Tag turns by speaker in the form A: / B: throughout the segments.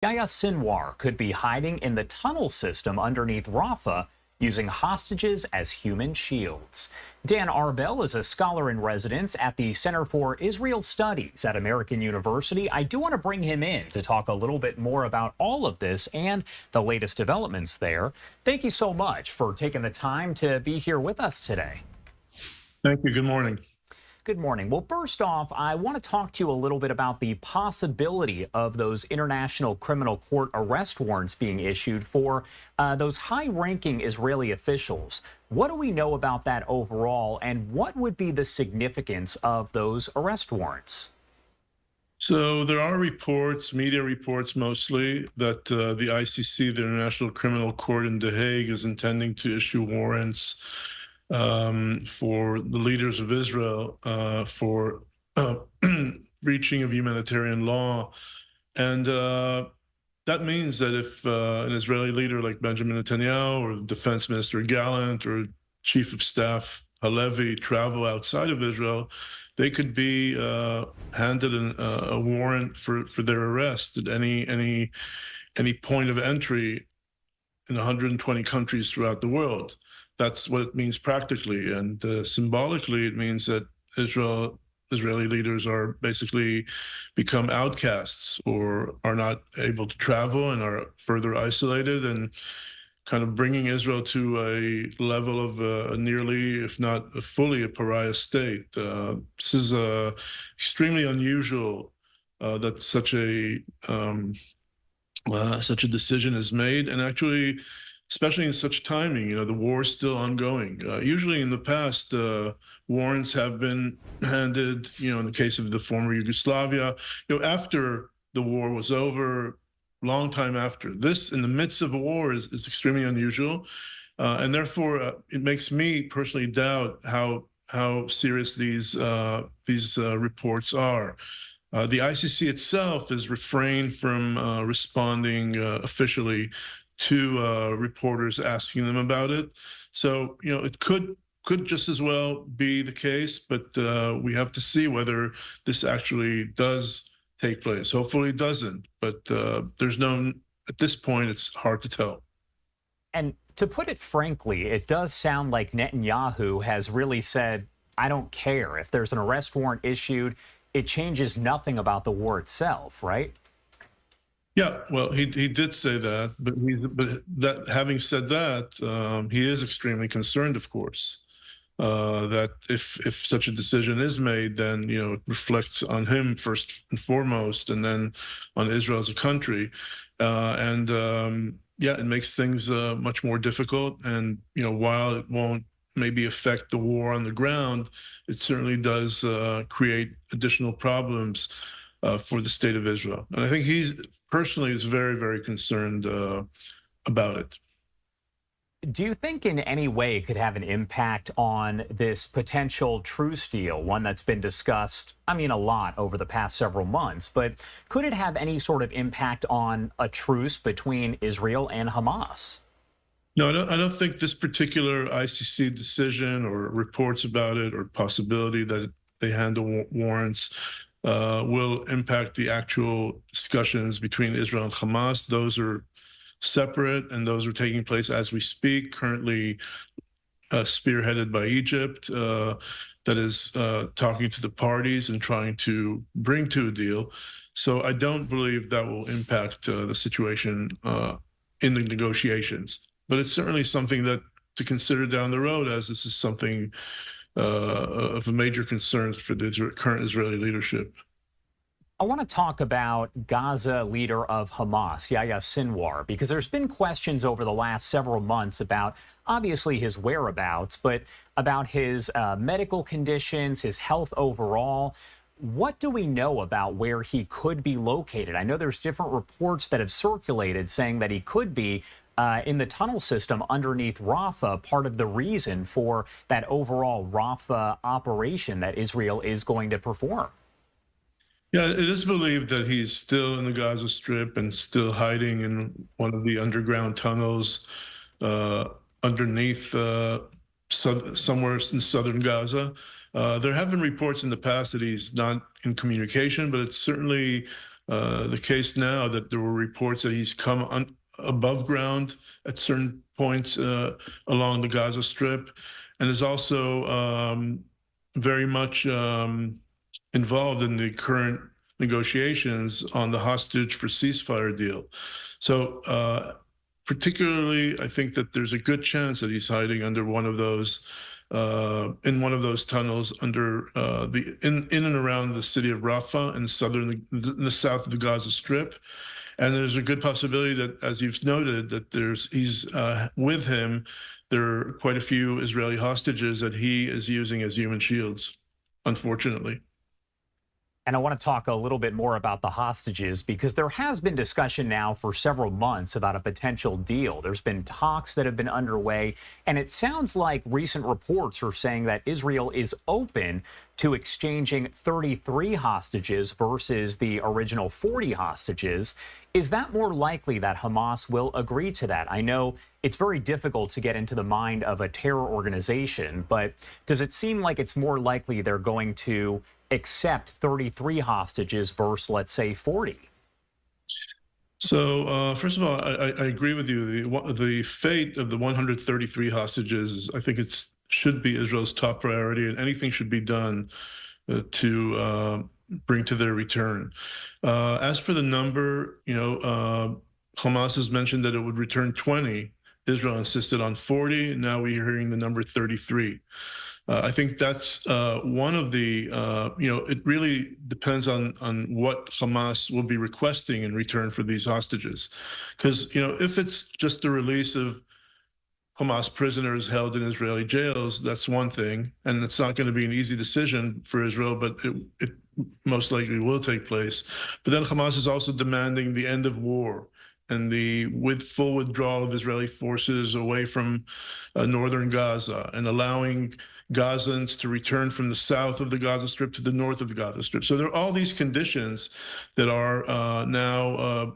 A: Yahya Sinwar could be hiding in the tunnel system underneath Rafah, using hostages as human shields. Dan Arbel is a scholar in residence at the Center for Israel Studies at American University. I do want to bring him in to talk a little bit more about all of this and the latest developments there. Thank you so much for taking the time to be here with us today.
B: Thank you. Good morning.
A: Good morning. Well, first off, I want to talk to you a little bit about the possibility of those International Criminal Court arrest warrants being issued for those high-ranking Israeli officials. What do we know about that overall, and what would be the significance of those arrest warrants?
B: So there are reports, media reports mostly, that the ICC, the International Criminal Court in The Hague, is intending to issue warrants for the leaders of Israel for breaching of humanitarian law. And that means that if an Israeli leader like Benjamin Netanyahu or Defense Minister Gallant or Chief of Staff Halevi travel outside of Israel, they could be handed a warrant for their arrest at any point of entry in 120 countries throughout the world. That's what it means practically, and symbolically, it means that Israeli leaders are basically become outcasts or are not able to travel and are further isolated, and kind of bringing Israel to a level of nearly, if not fully, a pariah state. This is extremely unusual that such a decision is made, and actually, especially in such timing, the war is still ongoing. Usually in the past, warrants have been handed, in the case of the former Yugoslavia, after the war was over, long time after. This, in the midst of a war, is extremely unusual. And therefore, it makes me personally doubt how serious these reports are. The ICC itself has refrained from responding officially to reporters asking them about it. So, it could just as well be the case, but we have to see whether this actually does take place. Hopefully it doesn't, but at this point, it's hard to tell.
A: And to put it frankly, it does sound like Netanyahu has really said, I don't care. If there's an arrest warrant issued, it changes nothing about the war itself, right?
B: Yeah, well, he did say that, but having said that, he is extremely concerned, of course, that if such a decision is made, then it reflects on him first and foremost, and then on Israel as a country, yeah, it makes things much more difficult. And while it won't maybe affect the war on the ground, it certainly does create additional problems for the state of Israel. And I think he's personally is very, very concerned about it.
A: Do you think in any way it could have an impact on this potential truce deal, one that's been discussed, a lot over the past several months, but could it have any sort of impact on a truce between Israel and Hamas?
B: No, I don't think this particular ICC decision or reports about it or possibility that they handle warrants will impact the actual discussions between Israel and Hamas. Those are separate, and those are taking place as we speak, currently spearheaded by Egypt, that is talking to the parties and trying to bring to a deal. So I don't believe that will impact the situation in the negotiations. But it's certainly something that to consider down the road, as this is something of a major concern for the current Israeli leadership.
A: I want to talk about Gaza leader of Hamas, Yahya Sinwar, because there's been questions over the last several months about obviously his whereabouts, but about his medical conditions, his health overall. What do we know about where he could be located? I know there's different reports that have circulated saying that he could be in the tunnel system underneath Rafah, part of the reason for that overall Rafah operation that Israel is going to perform.
B: Yeah, it is believed that he's still in the Gaza Strip and still hiding in one of the underground tunnels underneath somewhere in southern Gaza. There have been reports in the past that he's not in communication, but it's certainly The case now that there were reports that he's come above ground at certain points along the Gaza Strip, and is also very much involved in the current negotiations on the hostage for ceasefire deal. So particularly, I think that there's a good chance that he's hiding under one of those, in one of those tunnels under in and around the city of Rafah in the south of the Gaza Strip. And there's a good possibility that, as you've noted, that he's with him. There are quite a few Israeli hostages that he is using as human shields, unfortunately.
A: And I want to talk a little bit more about the hostages, because there has been discussion now for several months about a potential deal. There's been talks that have been underway, and it sounds like recent reports are saying that Israel is open to exchanging 33 hostages versus the original 40 hostages. Is that more likely that Hamas will agree to that? I know it's very difficult to get into the mind of a terror organization, but does it seem like it's more likely they're going to accept 33 hostages versus, let's say, 40?
B: So first of all, I agree with you. The fate of the 133 hostages, I think should be Israel's top priority, and anything should be done to bring to their return. As for the number, Hamas has mentioned that it would return 20. Israel insisted on 40. And now we're hearing the number 33. I think that's one of the, it really depends on what Hamas will be requesting in return for these hostages. Because, if it's just the release of Hamas prisoners held in Israeli jails, that's one thing. And it's not going to be an easy decision for Israel, but it most likely will take place. But then Hamas is also demanding the end of war and the full withdrawal of Israeli forces away from northern Gaza, and allowing Gazans to return from the south of the Gaza Strip to the north of the Gaza Strip. So there are all these conditions that are now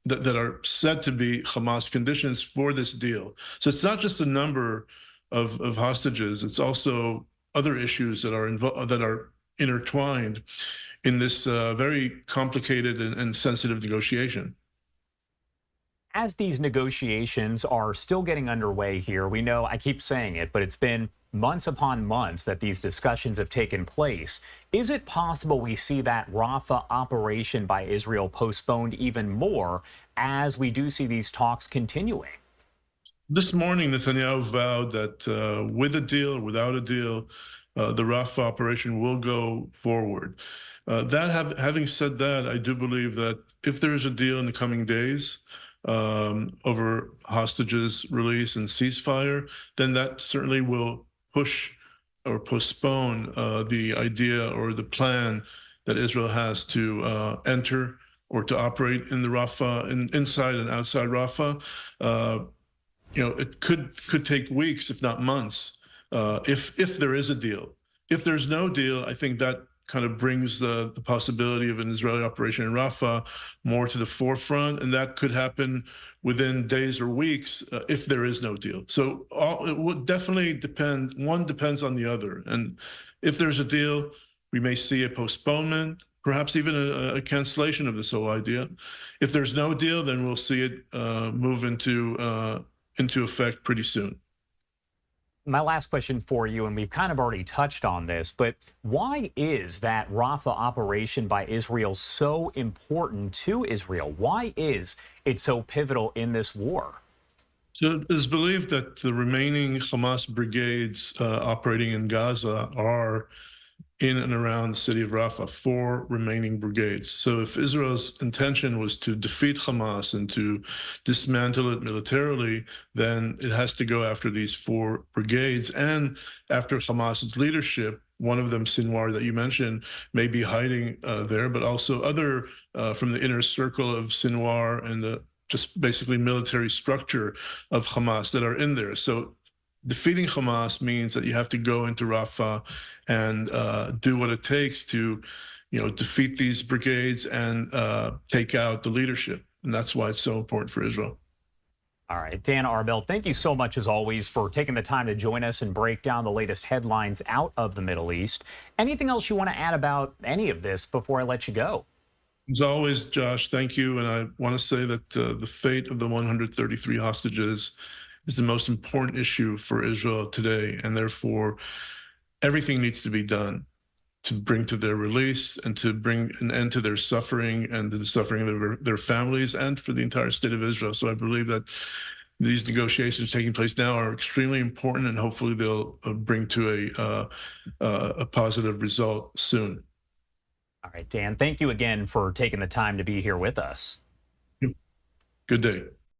B: that are said to be Hamas conditions for this deal. So it's not just the number of hostages; it's also other issues that are intertwined in this very complicated and sensitive negotiation.
A: As these negotiations are still getting underway here, we know, I keep saying it, but it's been months upon months that these discussions have taken place. Is it possible we see that Rafah operation by Israel postponed even more as we do see these talks continuing?
B: This morning, Netanyahu vowed that with a deal or without a deal, the Rafah operation will go forward. Having said that, I do believe that if there is a deal in the coming days, over hostages release and ceasefire, then that certainly will push or postpone the idea or the plan that Israel has to enter or to operate in the Rafah, inside and outside Rafah. It could take weeks, if not months, if there is a deal. If there's no deal, I think that kind of brings the possibility of an Israeli operation in Rafah more to the forefront, and that could happen within days or weeks if there is no deal. So it would definitely depend. One depends on the other, and if there's a deal, we may see a postponement, perhaps even a cancellation of this whole idea. If there's no deal, then we'll see it move into effect pretty soon.
A: My last question for you, and we've kind of already touched on this, but why is that Rafah operation by Israel so important to Israel? Why is it so pivotal in this war?
B: So it is believed that the remaining Hamas brigades operating in Gaza are in and around the city of Rafah, 4 remaining brigades. So if Israel's intention was to defeat Hamas and to dismantle it militarily, then it has to go after these 4 brigades. And after Hamas's leadership, one of them, Sinwar, that you mentioned, may be hiding there, but also other from the inner circle of Sinwar and the just basically military structure of Hamas that are in there. So defeating Hamas means that you have to go into Rafah and do what it takes to, defeat these brigades and take out the leadership. And that's why it's so important for Israel.
A: All right, Dan Arbel, thank you so much, as always, for taking the time to join us and break down the latest headlines out of the Middle East. Anything else you want to add about any of this before I let you go?
B: As always, Josh, thank you. And I want to say that the fate of the 133 hostages is the most important issue for Israel today. And therefore, everything needs to be done to bring to their release and to bring an end to their suffering and to the suffering of their families and for the entire state of Israel. So I believe that these negotiations taking place now are extremely important, and hopefully they'll bring to a positive result soon.
A: All right, Dan, thank you again for taking the time to be here with us.
B: Good day.